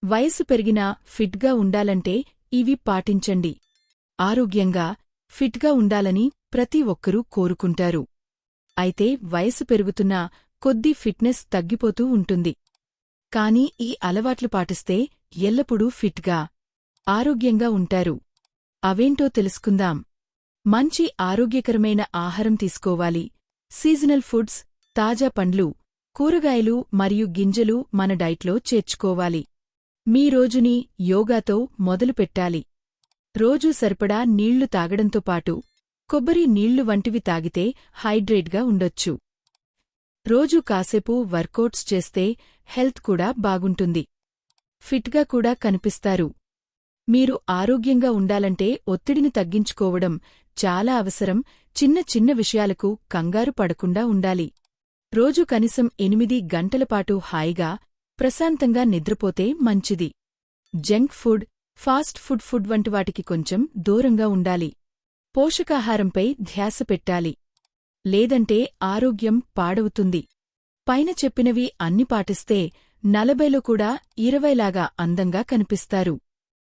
వయసు పెరిగినా ఫిట్గా ఉండాలంటే ఇవి పాటించండి. ఆరోగ్యంగా, ఫిట్గా ఉండాలని ప్రతి ఒక్కరూ కోరుకుంటారు. అయితే వయసు పెరుగుతున్నా కొద్దీ ఫిట్నెస్ తగ్గిపోతూ ఉంటుంది. కానీ ఈ అలవాట్లు పాటిస్తే ఎల్లప్పుడూ ఫిట్గా, ఆరోగ్యంగా ఉంటారు. అవేంటో తెలుసుకుందాం. మంచి ఆరోగ్యకరమైన ఆహారం తీసుకోవాలి. సీజనల్ ఫుడ్స్, తాజా పండ్లు, కూరగాయలు మరియు గింజలు మన డైట్లో చేర్చుకోవాలి. మీ రోజుని యోగాతో మొదలుపెట్టాలి. రోజూ సరిపడా నీళ్లు తాగడంతో పాటు కొబ్బరి నీళ్లు వంటివి తాగితే హైడ్రేట్గా ఉండొచ్చు. రోజూ కాసేపు వర్కౌట్స్ చేస్తే హెల్త్ కూడా బాగుంటుంది. ఫిట్గా కూడా కనిపిస్తారు. మీరు ఆరోగ్యంగా ఉండాలంటే ఒత్తిడిని తగ్గించుకోవడం చాలా అవసరం. చిన్న చిన్న విషయాలకు కంగారు పడకుండా ఉండాలి. రోజు కనీసం 8 గంటలపాటు హాయిగా, ప్రశాంతంగా నిద్రపోతే మంచిది. జంక్ ఫుడ్, ఫాస్ట్ ఫుడ్ వంటి వాటికి కొంచెం దూరంగా ఉండాలి. పోషకాహారంపై ధ్యాస పెట్టాలి. లేదంటే ఆరోగ్యం పాడవుతుంది. పైన చెప్పినవి అన్ని పాటిస్తే 40లో కూడా 20లాగా అందంగా కనిపిస్తారు.